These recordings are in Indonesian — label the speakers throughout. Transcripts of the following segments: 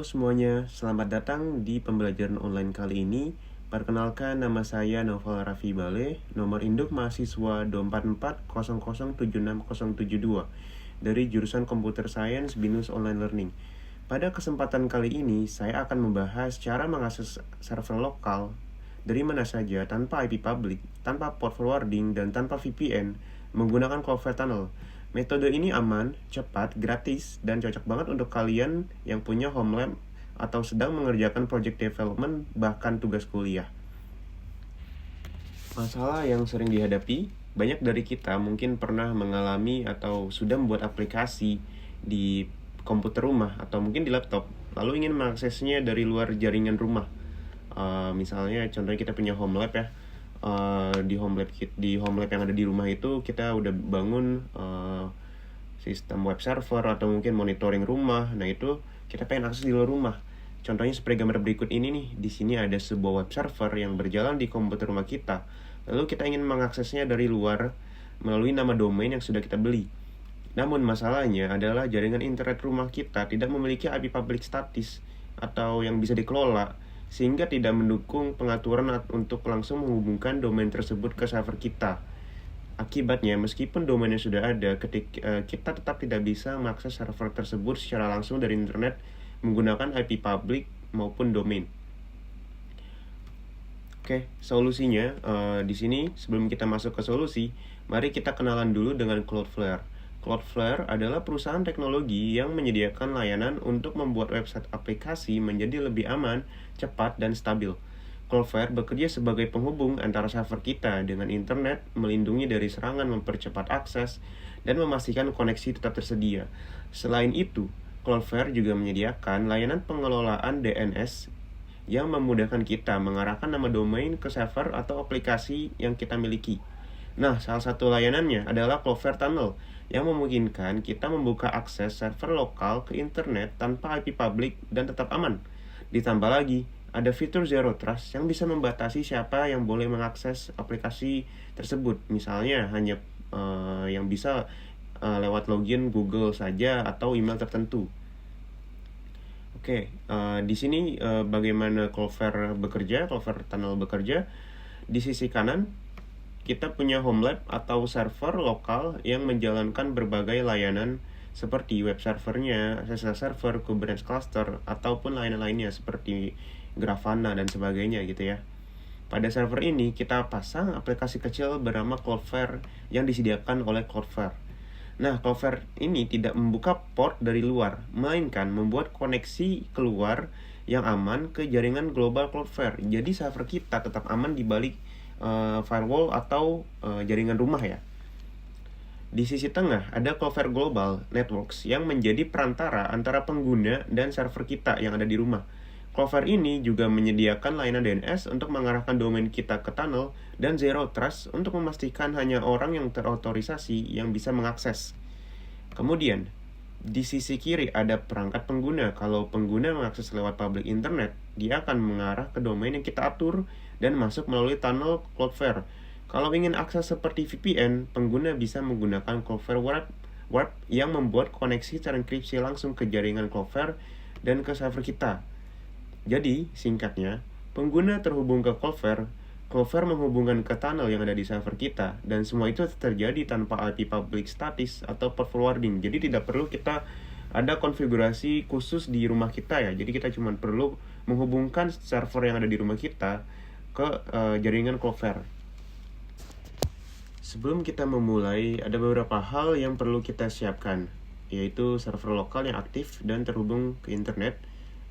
Speaker 1: Halo semuanya, selamat datang di pembelajaran online kali ini. Perkenalkan, nama saya Novel Raffi Bale, nomor induk mahasiswa 24400760072 dari jurusan Computer Science BINUS Online Learning. Pada kesempatan kali ini, saya akan membahas cara mengakses server lokal dari mana saja tanpa IP public, tanpa port forwarding, dan tanpa VPN menggunakan Cloudflare Tunnel. Metode ini aman, cepat, gratis, dan cocok banget untuk kalian yang punya home lab atau sedang mengerjakan project development, bahkan tugas kuliah. Masalah yang sering dihadapi, banyak dari kita mungkin pernah mengalami atau sudah membuat aplikasi di komputer rumah atau mungkin di laptop, lalu ingin mengaksesnya dari luar jaringan rumah. Misalnya contohnya kita punya home lab ya. Di home lab yang ada di rumah itu kita udah bangun sistem web server atau mungkin monitoring rumah. Nah, itu kita pengen akses di luar rumah. Contohnya seperti gambar berikut ini nih. Di sini ada sebuah web server yang berjalan di komputer rumah kita. Lalu kita ingin mengaksesnya dari luar melalui nama domain yang sudah kita beli. Namun masalahnya adalah jaringan internet rumah kita tidak memiliki IP public statis atau yang bisa dikelola, sehingga tidak mendukung pengaturan untuk langsung menghubungkan domain tersebut ke server kita. Akibatnya, meskipun domainnya sudah ada, kita tetap tidak bisa mengakses server tersebut secara langsung dari internet menggunakan IP public maupun domain. Oke, solusinya di sini sebelum kita masuk ke solusi, mari kita kenalan dulu dengan Cloudflare. Cloudflare adalah perusahaan teknologi yang menyediakan layanan untuk membuat website aplikasi menjadi lebih aman, cepat, dan stabil. Cloudflare bekerja sebagai penghubung antara server kita dengan internet, melindungi dari serangan, mempercepat akses, dan memastikan koneksi tetap tersedia. Selain itu, Cloudflare juga menyediakan layanan pengelolaan DNS yang memudahkan kita mengarahkan nama domain ke server atau aplikasi yang kita miliki. Nah, salah satu layanannya adalah Cloudflare Tunnel yang memungkinkan kita membuka akses server lokal ke internet tanpa IP public dan tetap aman. Ditambah lagi, ada fitur Zero Trust yang bisa membatasi siapa yang boleh mengakses aplikasi tersebut. Misalnya hanya yang bisa lewat login Google saja atau email tertentu. Oke, di sini bagaimana Cloudflare Tunnel bekerja. Di sisi kanan, kita punya home lab atau server lokal yang menjalankan berbagai layanan seperti web servernya, SSL server, Kubernetes cluster, ataupun lain-lainnya seperti Grafana dan sebagainya gitu ya. Pada server ini kita pasang aplikasi kecil bernama Cloudflare yang disediakan oleh Cloudflare. Nah, Cloudflare ini tidak membuka port dari luar, melainkan membuat koneksi keluar yang aman ke jaringan global Cloudflare. Jadi server kita tetap aman di balik firewall atau jaringan rumah ya. Di sisi tengah ada Cloudflare Global Networks yang menjadi perantara antara pengguna dan server kita yang ada di rumah. Cloudflare ini juga menyediakan layanan DNS untuk mengarahkan domain kita ke tunnel dan Zero Trust untuk memastikan hanya orang yang terotorisasi yang bisa mengakses. Kemudian, di sisi kiri ada perangkat pengguna. Kalau pengguna mengakses lewat public internet, dia akan mengarah ke domain yang kita atur dan masuk melalui tunnel Cloudflare. Kalau ingin akses seperti VPN, pengguna bisa menggunakan Cloudflare Warp yang membuat koneksi terenkripsi langsung ke jaringan Cloudflare dan ke server kita. Jadi, singkatnya, pengguna terhubung ke Cloudflare menghubungkan ke tunnel yang ada di server kita, dan semua itu terjadi tanpa IP public statis atau port forwarding. Jadi tidak perlu kita ada konfigurasi khusus di rumah kita ya. Jadi kita cuma perlu menghubungkan server yang ada di rumah kita ke jaringan Cloudflare. Sebelum kita memulai, ada beberapa hal yang perlu kita siapkan, yaitu server lokal yang aktif dan terhubung ke internet,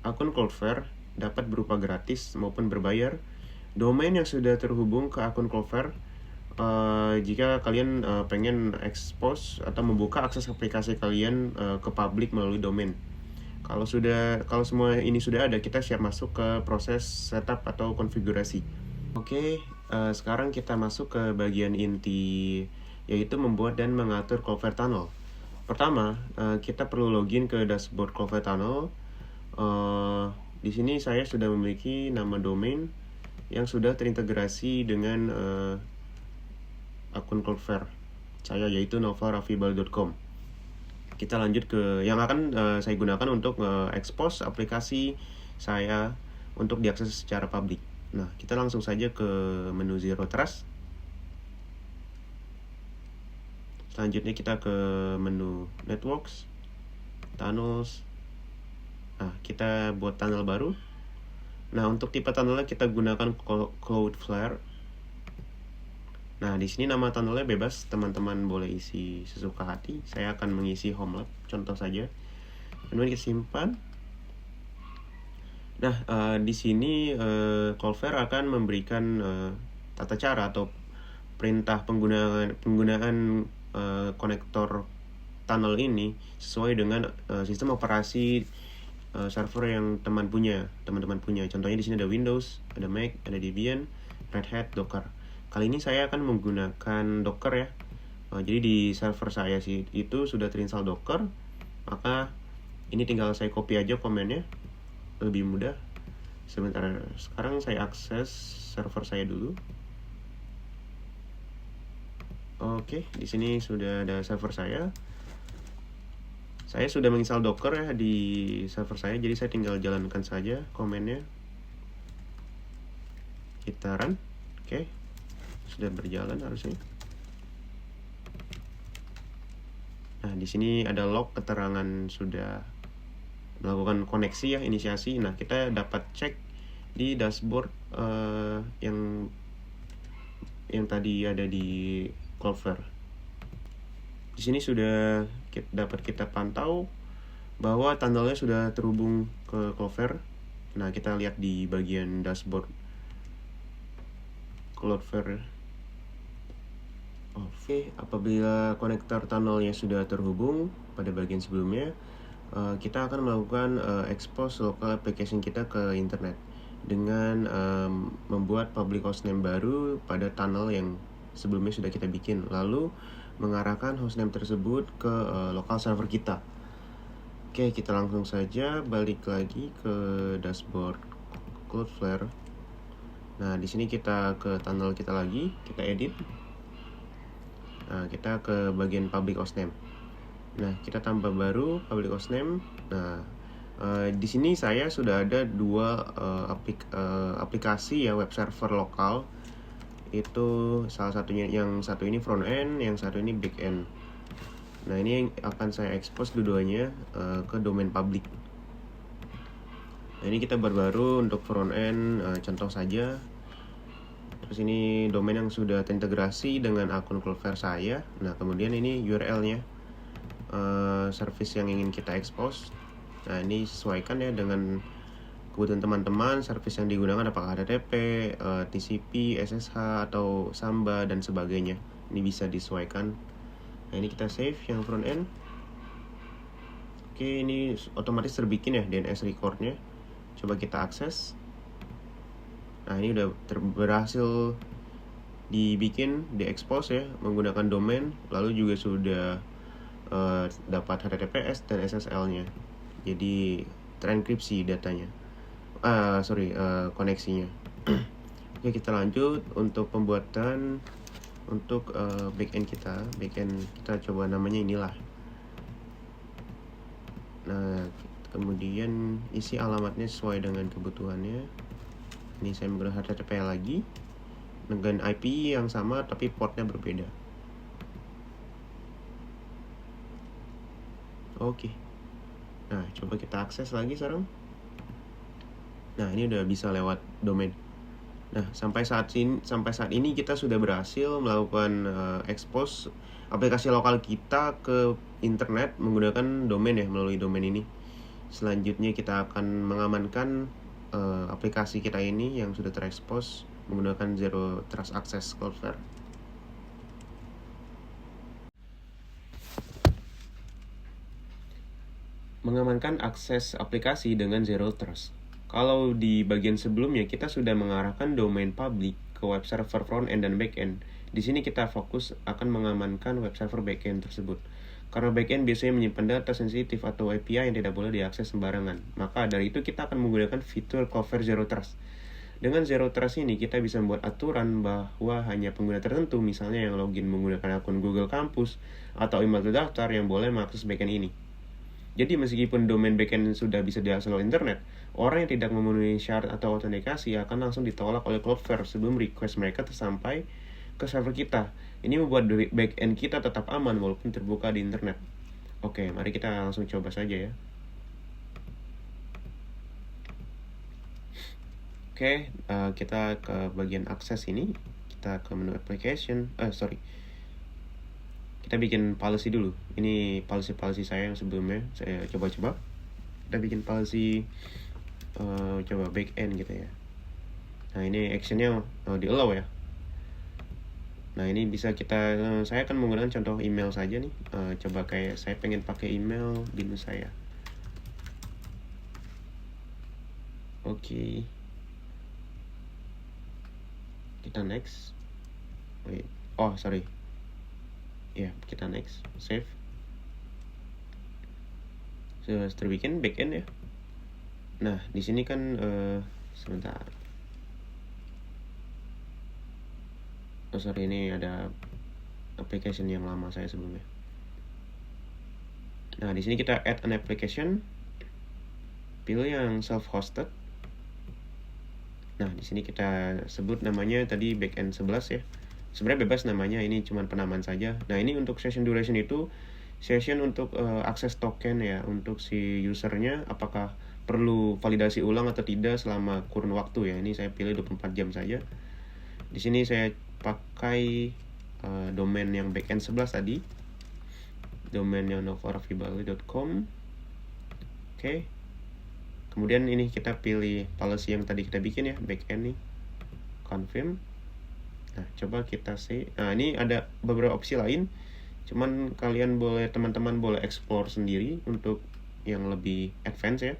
Speaker 1: akun Cloudflare dapat berupa gratis maupun berbayar, domain yang sudah terhubung ke akun Cloudflare jika kalian pengen expose atau membuka akses aplikasi kalian ke publik melalui domain. Kalau semua ini sudah ada, kita siap masuk ke proses setup atau konfigurasi. Oke, sekarang kita masuk ke bagian inti, yaitu membuat dan mengatur Cloudflare Tunnel. Pertama, kita perlu login ke dashboard Cloudflare Tunnel. Di sini saya sudah memiliki nama domain yang sudah terintegrasi dengan akun Cloudflare saya, yaitu novelraffibal.com. kita lanjut ke yang akan saya gunakan untuk expose aplikasi saya untuk diakses secara publik. Nah, kita langsung saja ke menu Zero Trust. Selanjutnya kita ke menu Networks, Tunnels. Nah, kita buat tunnel baru. Nah, untuk tipe tunnelnya kita gunakan Cloudflare. Nah, di sini nama tunnelnya bebas, teman-teman boleh isi sesuka hati. Saya akan mengisi Homelab, contoh saja. Kemudian kita simpan. Nah, di sini Cloudflare akan memberikan tata cara atau perintah penggunaan konektor tunnel ini sesuai dengan sistem operasi server yang teman-teman punya. Contohnya di sini ada Windows, ada Mac, ada Debian, Red Hat, Docker. Kali ini saya akan menggunakan Docker ya. Jadi di server saya sih itu sudah terinstall Docker, maka ini tinggal saya copy aja komennya, lebih mudah. Sebentar, sekarang saya akses server saya dulu. Oke, di sini sudah ada server saya. Saya sudah menginstal Docker ya di server saya, jadi saya tinggal jalankan saja komennya. Kita run. Oke, sudah berjalan harusnya. Nah, di sini ada log keterangan sudah melakukan koneksi ya, inisiasi. Nah, kita dapat cek di dashboard yang tadi ada di Cloudflare. Di sini sudah dapat kita pantau bahwa tunnelnya sudah terhubung ke Cloudflare. Nah, kita lihat di bagian dashboard Cloudflare. Oke, apabila konektor tunnelnya sudah terhubung pada bagian sebelumnya, kita akan melakukan expose local application kita ke internet dengan membuat public hostname baru pada tunnel yang sebelumnya sudah kita bikin, lalu mengarahkan hostname tersebut ke lokal server kita. Oke, kita langsung saja balik lagi ke dashboard Cloudflare. Nah, di sini kita ke tunnel kita lagi, kita edit. Nah, kita ke bagian public hostname. Nah, kita tambah baru public hostname. Nah, di sini saya sudah ada dua aplikasi ya, web server lokal. Itu salah satunya, yang satu ini front end, yang satu ini back end. Nah, ini yang akan saya expose dua-duanya ke domain public. Nah, ini kita baru untuk front end, contoh saja. Terus ini domain yang sudah terintegrasi dengan akun Cloudflare saya. Nah, kemudian ini URL-nya, service yang ingin kita expose. Nah, ini sesuaikan ya dengan kebutuhan teman-teman, service yang digunakan apakah HTTP, TCP, SSH, atau Samba, dan sebagainya. Ini bisa disesuaikan. Nah, ini kita save yang front end. Oke, ini otomatis terbikin ya DNS record-nya. Coba kita akses. Nah, ini udah berhasil dibikin, diekspos ya, menggunakan domain, lalu juga sudah dapat HTTPS dan SSL-nya. Jadi terenkripsi datanya. Koneksinya. Oke, kita lanjut untuk pembuatan untuk backend kita. Backend kita coba namanya inilah. Nah, kemudian isi alamatnya sesuai dengan kebutuhannya. Ini saya menggunakan HTTP lagi dengan IP yang sama tapi portnya berbeda. Oke. Nah, coba kita akses lagi sekarang. Nah, ini udah bisa lewat domain. Nah, sampai saat ini kita sudah berhasil melakukan expose aplikasi lokal kita ke internet menggunakan domain ya, melalui domain ini. Selanjutnya kita akan mengamankan aplikasi kita ini yang sudah terekspos menggunakan Zero Trust Access Cloudflare. Mengamankan akses aplikasi dengan Zero Trust. Kalau di bagian sebelumnya kita sudah mengarahkan domain public ke web server front-end dan back-end. Di sini kita fokus akan mengamankan web server back-end tersebut. Karena back-end biasanya menyimpan data sensitif atau API yang tidak boleh diakses sembarangan. Maka dari itu kita akan menggunakan fitur Cloudflare Zero Trust. Dengan Zero Trust ini kita bisa membuat aturan bahwa hanya pengguna tertentu, misalnya yang login menggunakan akun Google Campus atau email terdaftar, yang boleh mengakses backend ini. Jadi meskipun domain backend sudah bisa diakses oleh internet, orang yang tidak memenuhi syarat atau autentikasi akan langsung ditolak oleh Cloudflare sebelum request mereka sampai ke server kita. Ini membuat backend kita tetap aman walaupun terbuka di internet. Oke, mari kita langsung coba saja ya. Oke, kita ke bagian akses ini. Kita ke menu application. Kita bikin policy dulu. Ini policy saya yang sebelumnya saya coba-coba. Kita bikin policy coba backend gitu ya. Nah, ini actionnya di allow ya. Nah, ini bisa kita saya akan menggunakan contoh email saja nih. Coba kayak saya pengen pakai email binus saya. Oke. Kita next. Sorry. Ya, kita next. Save. Sudah terbikin backend ya. Nah, di sini kan sebentar. Ini ada application yang lama saya sebelumnya. Nah, di sini kita add an application. Pilih yang self-hosted. Nah, di sini kita sebut namanya tadi backend 11 ya. Sebenarnya bebas namanya, ini cuma penamaan saja. Nah, ini untuk session duration itu session untuk akses token ya, untuk si usernya apakah perlu validasi ulang atau tidak selama kurun waktu ya. Ini saya pilih 24 jam saja. Di sini saya pakai domain yang backend 11 tadi. Domain yang novaravibali.com. Oke. Kemudian ini kita pilih policy yang tadi kita bikin ya, backend nih. Confirm. Nah, coba kita see. Nah, ini ada beberapa opsi lain. Cuman teman-teman boleh explore sendiri untuk yang lebih advance ya.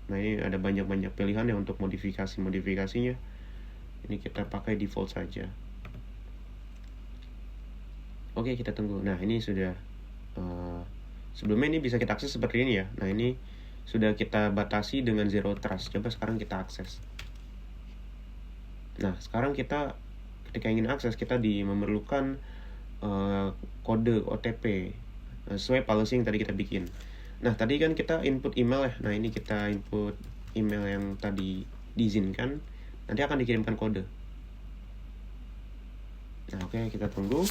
Speaker 1: Nah, ini ada banyak-banyak pilihan ya untuk modifikasinya. Ini kita pakai default saja. Oke, kita tunggu. Nah, ini sudah sebelumnya ini bisa kita akses seperti ini ya. Nah, ini sudah kita batasi dengan Zero Trust. Coba sekarang kita akses. Nah, sekarang kita ketika ingin akses, kita memerlukan kode OTP sesuai policy yang tadi kita bikin. Nah, tadi kan kita input email ya. Nah, ini kita input email yang tadi diizinkan. Nanti akan dikirimkan kode. Nah, oke, kita tunggu.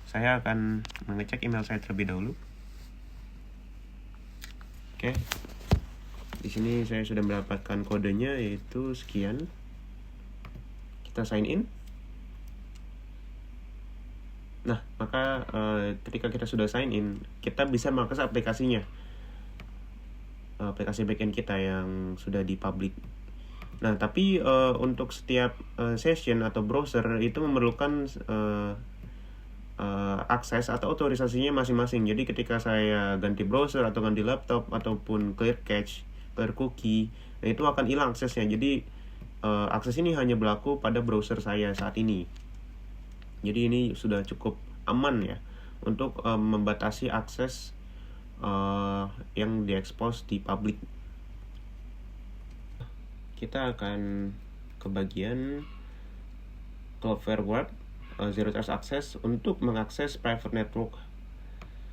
Speaker 1: Saya akan mengecek email saya terlebih dahulu. Oke. Di sini saya sudah mendapatkan kodenya, yaitu sekian. Kita sign in. Nah, maka ketika kita sudah sign in, kita bisa mengakses aplikasinya. Aplikasi backend kita yang sudah di public. Nah, tapi untuk setiap session atau browser itu memerlukan akses atau otorisasinya masing-masing. Jadi ketika saya ganti browser atau ganti laptop ataupun clear cache, clear cookie, nah itu akan hilang aksesnya. Jadi akses ini hanya berlaku pada browser saya saat ini. Jadi ini sudah cukup aman ya untuk membatasi akses yang diekspos di public. Kita akan ke bagian Cloudflare Web Zero Trust Access untuk mengakses private network.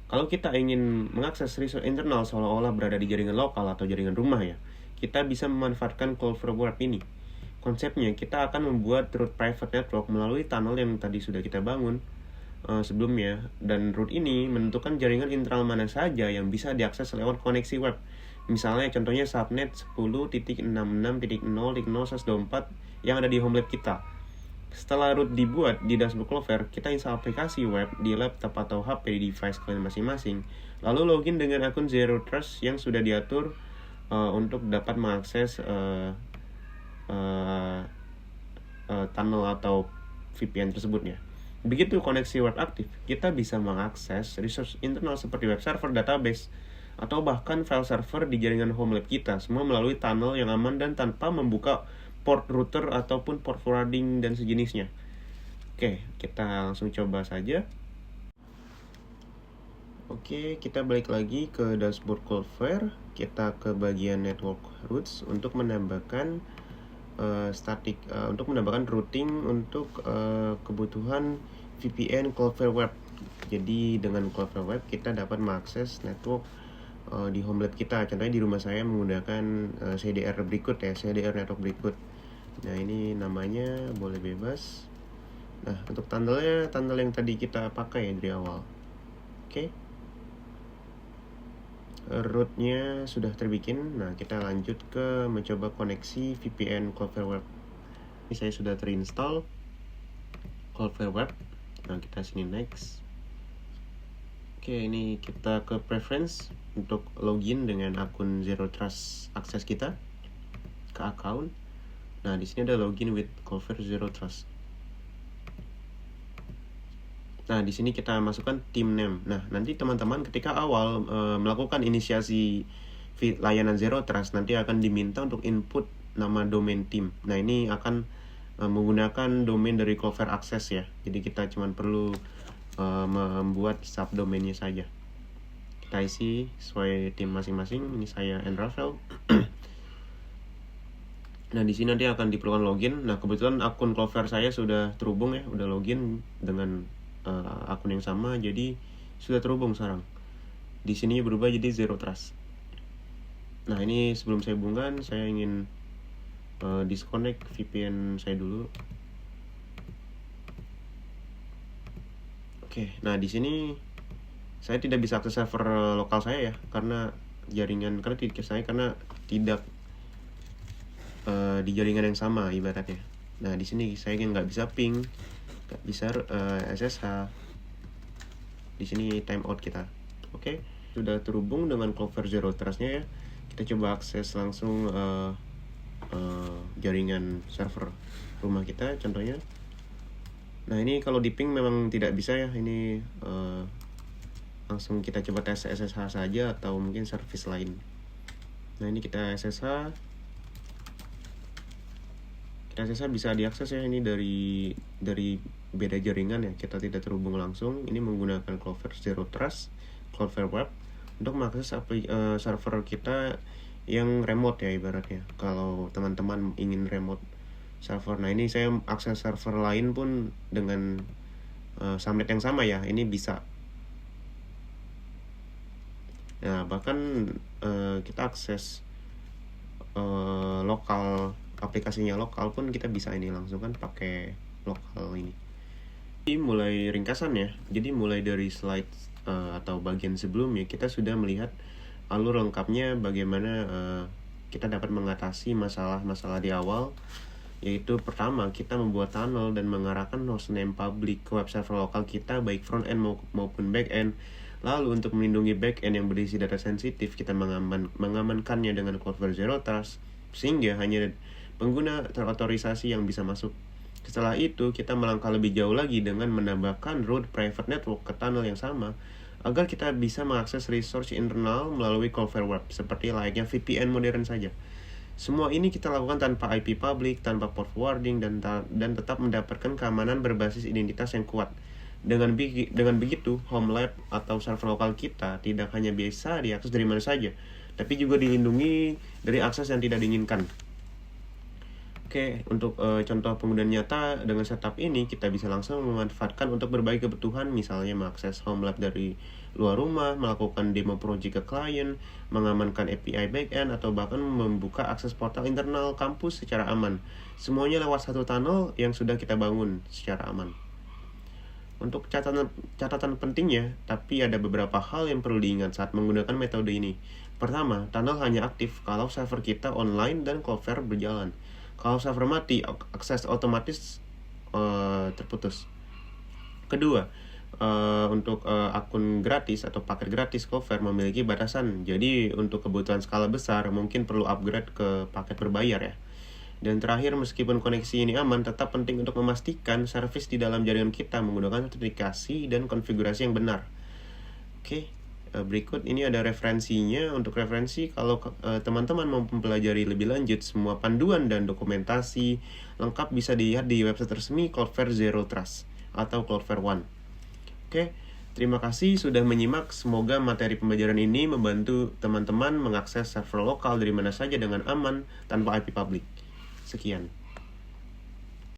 Speaker 1: Kalau kita ingin mengakses resource internal seolah-olah berada di jaringan lokal atau jaringan rumah ya, kita bisa memanfaatkan Cloudflare Web ini. Konsepnya, kita akan membuat root private network melalui tunnel yang tadi sudah kita bangun sebelumnya, dan root ini menentukan jaringan internal mana saja yang bisa diakses lewat koneksi web. Misalnya contohnya subnet 10.66.0.0.124 yang ada di home lab kita. Setelah root dibuat di dashboard Cloudflare, kita install aplikasi web di laptop atau HP di device kalian masing-masing. Lalu login dengan akun Zero Trust yang sudah diatur untuk dapat mengakses tunnel atau VPN tersebutnya. Begitu koneksi web aktif, kita bisa mengakses resource internal seperti web server, database, atau bahkan file server di jaringan home lab kita, semua melalui tunnel yang aman dan tanpa membuka port router ataupun port forwarding dan sejenisnya. Oke, kita langsung coba saja. Oke, kita balik lagi ke dashboard Cloudflare. Kita ke bagian network routes untuk menambahkan static untuk menambahkan routing untuk kebutuhan VPN Cloudflare Web. Jadi dengan Cloudflare Web kita dapat mengakses network di home lab kita. Contohnya di rumah saya menggunakan CDR berikut ya, CDR network berikut. Nah ini namanya boleh bebas. Nah untuk tunnelnya, tunnel yang tadi kita pakai ya dari awal. Oke. Rootnya sudah terbikin. Nah kita lanjut ke mencoba koneksi VPN Cloudflare Web. Ini saya sudah terinstall Cloudflare Web. Nah kita sini next. Oke, ini kita ke preference untuk login dengan akun Zero Trust Access kita ke account. Nah di sini ada login with Cloudflare Zero Trust. Nah, di sini kita masukkan team name. Nah, nanti teman-teman ketika awal melakukan inisiasi layanan Zero Trust, nanti akan diminta untuk input nama domain team. Nah, ini akan menggunakan domain dari Cloudflare Access ya. Jadi kita cuma perlu membuat subdomainnya saja. Kita isi sesuai tim masing-masing. Ini saya and Rafael. Nah, di sini nanti akan diperlukan login. Nah, kebetulan akun Cloudflare saya sudah terhubung ya, udah login dengan akun yang sama, jadi sudah terhubung sekarang. Di sini berubah jadi Zero Trust. Nah ini sebelum saya hubungkan, saya ingin disconnect VPN saya dulu. Oke, nah di sini saya tidak bisa akses server lokal saya ya, karena tidak di jaringan yang sama ibaratnya. Nah di sini saya nggak bisa ping, nggak bisa SSH. Di sini timeout kita. Oke, sudah terhubung dengan Cloudflare Zero Trust-nya ya. Kita coba akses langsung jaringan server rumah kita contohnya. Nah ini kalau di ping memang tidak bisa ya. Ini langsung kita coba tes SSH saja atau mungkin service lain. Nah ini kita SSH. SSH bisa diakses ya, ini dari beda jaringan ya, kita tidak terhubung langsung. Ini menggunakan Cloudflare Zero Trust, Cloudflare Web untuk mengakses server kita yang remote ya ibaratnya. Kalau teman-teman ingin remote server, nah ini saya akses server lain pun dengan subnet yang sama ya, ini bisa. Nah bahkan kita akses lokal, aplikasinya lokal pun kita bisa ini langsung kan pakai lokal ini. Jadi mulai ringkasan ya. Jadi mulai dari slide atau bagian sebelumnya kita sudah melihat alur lengkapnya bagaimana kita dapat mengatasi masalah-masalah di awal, yaitu pertama kita membuat tunnel dan mengarahkan hostname public ke web server lokal kita baik front end maupun back end. Lalu untuk melindungi back end yang berisi data sensitif, kita mengamankannya dengan Cloudflare Zero Trust sehingga hanya pengguna terotorisasi yang bisa masuk. Setelah itu, kita melangkah lebih jauh lagi dengan menambahkan root private network ke tunnel yang sama agar kita bisa mengakses resource internal melalui Cloudflare Web seperti layaknya VPN modern saja. Semua ini kita lakukan tanpa IP public, tanpa port forwarding, dan tetap mendapatkan keamanan berbasis identitas yang kuat. Dengan begitu, home lab atau server lokal kita tidak hanya bisa diakses dari mana saja, tapi juga dilindungi dari akses yang tidak diinginkan. Oke, untuk contoh penggunaan nyata dengan setup ini kita bisa langsung memanfaatkan untuk berbagai kebutuhan, misalnya mengakses home lab dari luar rumah, melakukan demo project ke klien, mengamankan API backend, atau bahkan membuka akses portal internal kampus secara aman. Semuanya lewat satu tunnel yang sudah kita bangun secara aman. Untuk catatan pentingnya, tapi ada beberapa hal yang perlu diingat saat menggunakan metode ini. Pertama, tunnel hanya aktif kalau server kita online dan Cloudflare berjalan. Kalau server mati, akses otomatis terputus. Kedua, untuk akun gratis atau paket gratis Cloudflare memiliki batasan. Jadi untuk kebutuhan skala besar mungkin perlu upgrade ke paket berbayar ya. Dan terakhir, meskipun koneksi ini aman, tetap penting untuk memastikan service di dalam jaringan kita menggunakan sertifikasi dan konfigurasi yang benar. Oke. Berikut ini ada referensinya. Untuk referensi, kalau teman-teman mau mempelajari lebih lanjut, semua panduan dan dokumentasi lengkap bisa dilihat di website resmi Cloudflare Zero Trust atau Cloudflare One. Oke, terima kasih sudah menyimak. Semoga materi pembelajaran ini membantu teman-teman mengakses server lokal dari mana saja dengan aman tanpa IP public. Sekian.